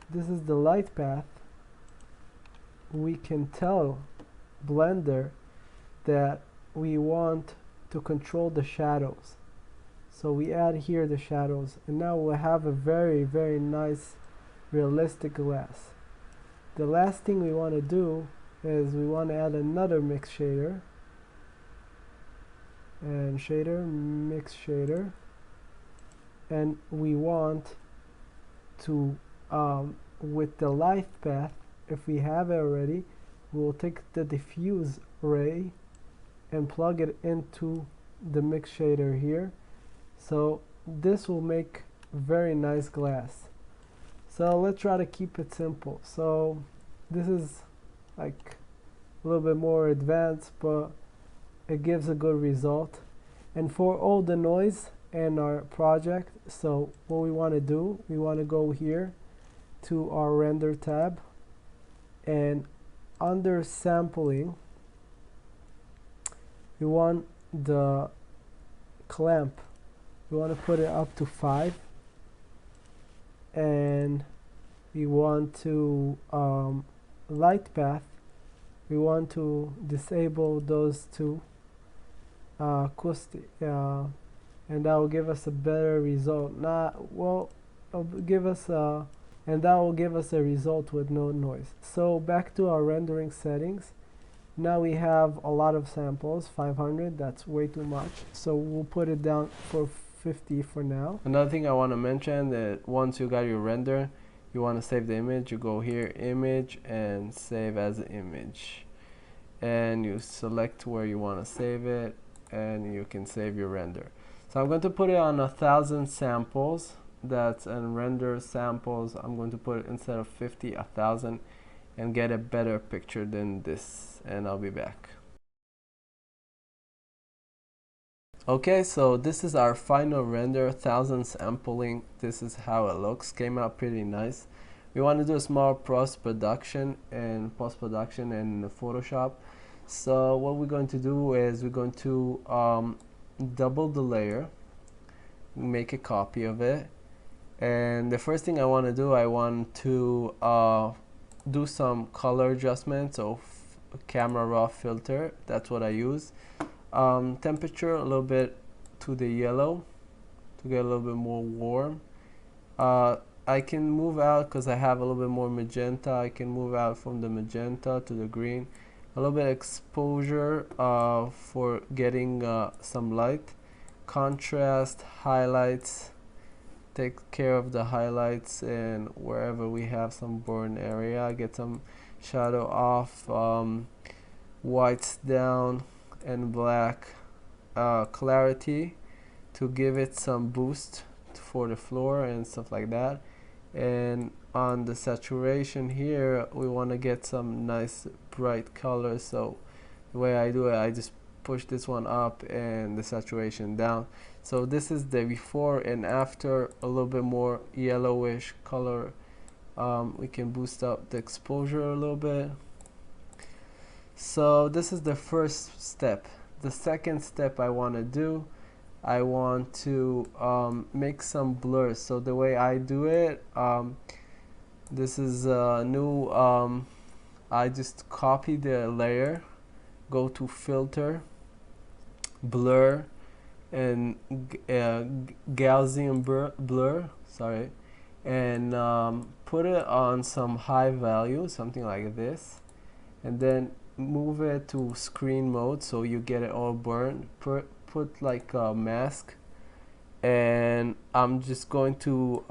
This is the light path. We can tell Blender that we want to control the shadows. So we add here the shadows, and now we'll have a very nice realistic glass. The last thing we want to do is we want to add another mix shader, and shader, mix shader, and we want to with the light path, if we have it already, we'll take the diffuse ray and plug it into the mix shader here. So this will make very nice glass. So let's try to keep it simple. So this is like a little bit more advanced, but it gives a good result. And for all the noise in our project, so what we want to do, we want to go here to our render tab, and under sampling we want the clamp, we want to put it up to 5, and we want to light path, we want to disable those two acoustic, and that will give us a better result. And that will give us a result with no noise. So back to our rendering settings. Now we have a lot of samples, 500, that's way too much. So we'll put it down for 50 for now. Another thing I want to mention, that once you got your render, you want to save the image, you go here, image, and save as an image. And you select where you want to save it, and you can save your render. So I'm going to put it on 1,000 samples. That's and render samples. I'm going to put it, instead of 50, 1,000, and get a better picture than this, and I'll be back. Okay, so this is our final render, 1,000 sampling. This is how it looks. Came out pretty nice. We want to do a small post-production in Photoshop. So what we're going to do is we're going to double the layer, make a copy of it, and the first thing I want to do, I want to do some color adjustments. So camera raw filter, that's what I use. Temperature a little bit to the yellow to get a little bit more warm. I can move out because I have a little bit more magenta. I can move out from the magenta to the green. A little bit exposure for getting some light. Contrast, highlights, take care of the highlights, and wherever we have some burn area, get some shadow off, whites down, and black. Clarity to give it some boost for the floor and stuff like that. And on the saturation here, we want to get some nice bright colors. So the way I do it, I just push this one up and the saturation down. So this is the before and after, a little bit more yellowish color. We can boost up the exposure a little bit. So this is the first step. The second step I want to do, I want to make some blurs. So the way I do it, this is a new, I just copy the layer, go to filter, blur, and Gaussian blur, sorry, and put it on some high value, something like this, and then move it to screen mode so you get it all burned. Put like a mask, and I'm just going to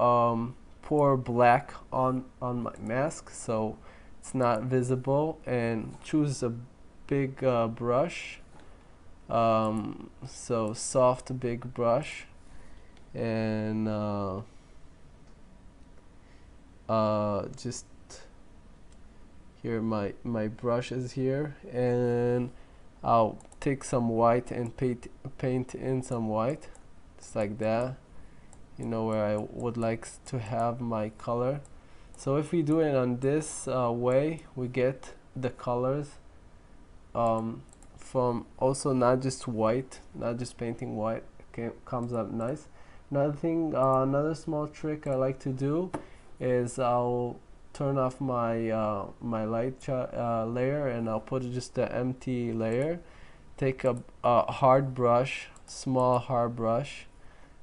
pour black on my mask so it's not visible, and choose a big brush, so soft big brush, and just here my brush is here, and I'll take some white and paint in some white, just like that, you know, where I would like to have my color. So if we do it on this way, we get the colors from also not just white, not just painting white, comes up nice. Another thing, another small trick I like to do is I'll turn off my my light layer, and I'll put just the empty layer. Take a hard brush, small hard brush,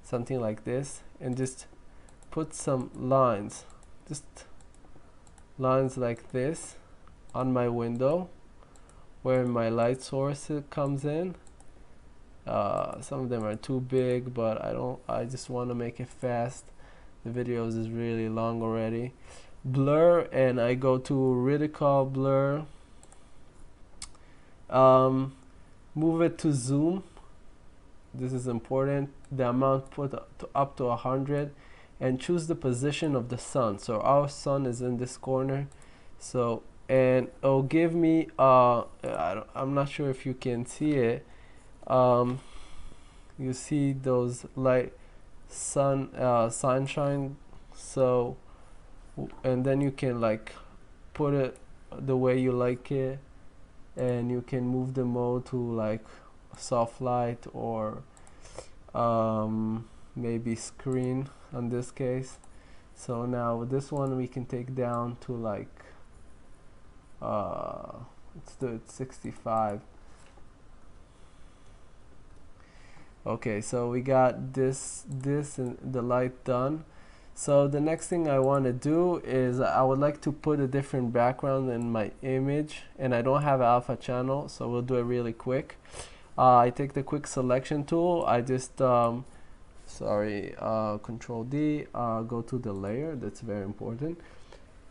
something like this, and just put some lines, just lines like this on my window where my light source comes in. Some of them are too big, but I just want to make it fast. The videos is really long already. Blur, and I go to radical blur, move it to zoom. This is important. The amount put up to 100, and choose the position of the sun. So our sun is in this corner, so and it'll give me I'm not sure if you can see it. You see those light sunshine, so and then you can like put it the way you like it, and you can move the mode to like soft light or maybe screen in this case. So now this one we can take down to like let's do it 65. Okay, so we got this and the light done. So the next thing I want to do is I would like to put a different background in my image, and I don't have alpha channel, so we'll do it really quick. I take the quick selection tool. I just Control D, go to the layer. That's very important.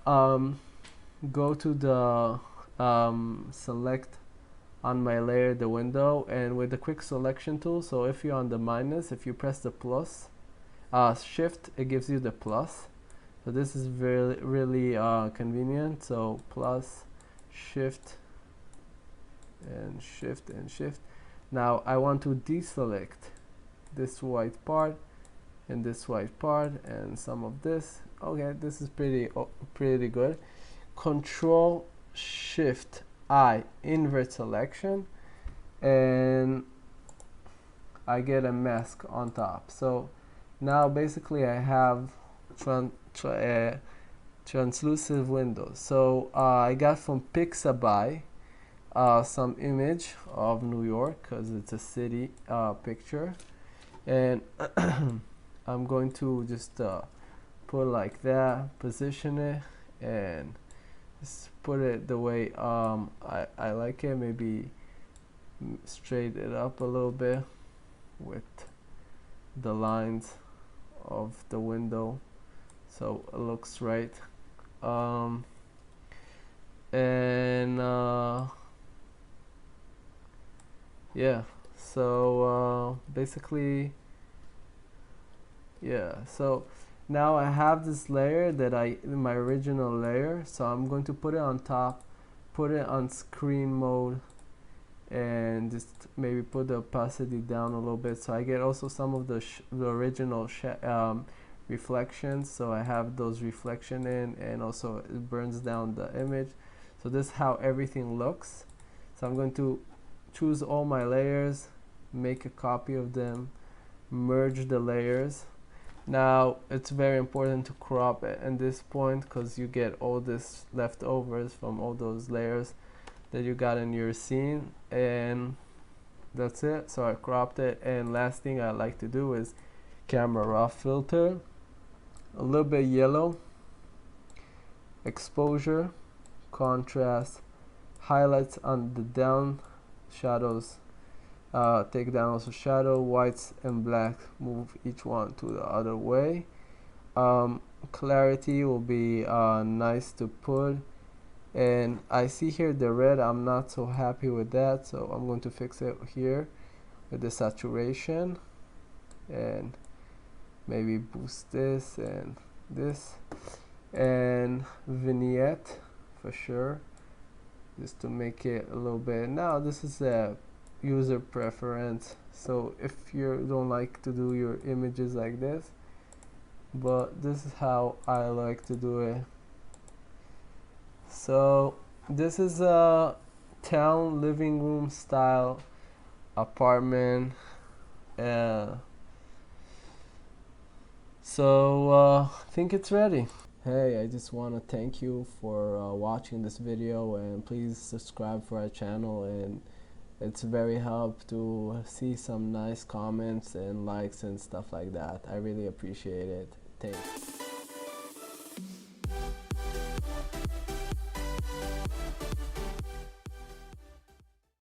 Go to the select on my layer the window, and with the quick selection tool, so if you're on the minus, if you press the plus shift, it gives you the plus. So this is really convenient. So plus, shift and shift and shift. Now I want to deselect this white part and this white part and some of this. Okay, this is pretty good. Control Shift I, invert selection, and I get a mask on top. So now basically I have translucent windows. So I got from Pixabay some image of New York because it's a city picture, and I'm going to just put like that, position it, and just put it the way I like it. Maybe straighten it up a little bit with the lines of the window so it looks right. Yeah, so basically, yeah, so now I have this layer that my original layer, so I'm going to put it on top, put it on screen mode, and just maybe put the opacity down a little bit so I get also some of the original reflections. So I have those reflection in, and also it burns down the image. So this is how everything looks. So I'm going to choose all my layers, make a copy of them, merge the layers. Now it's very important to crop it at this point because you get all this leftovers from all those layers that you got in your scene, and that's it. So I cropped it, and last thing I like to do is camera raw filter, a little bit yellow, exposure, contrast, highlights on the down, shadows, take down also shadow, whites and black, move each one to the other way. Clarity will be nice to put, and I see here the red, I'm not so happy with that, so I'm going to fix it here with the saturation, and maybe boost this and this, and vignette for sure, just to make it a little bit. Now this is a user preference, so if you don't like to do your images like this, but this is how I like to do it. So this is a town living room style apartment. So I think it's ready. Hey, I just want to thank you for watching this video, and please subscribe for our channel, and it's very help to see some nice comments and likes and stuff like that. I really appreciate it. Thanks.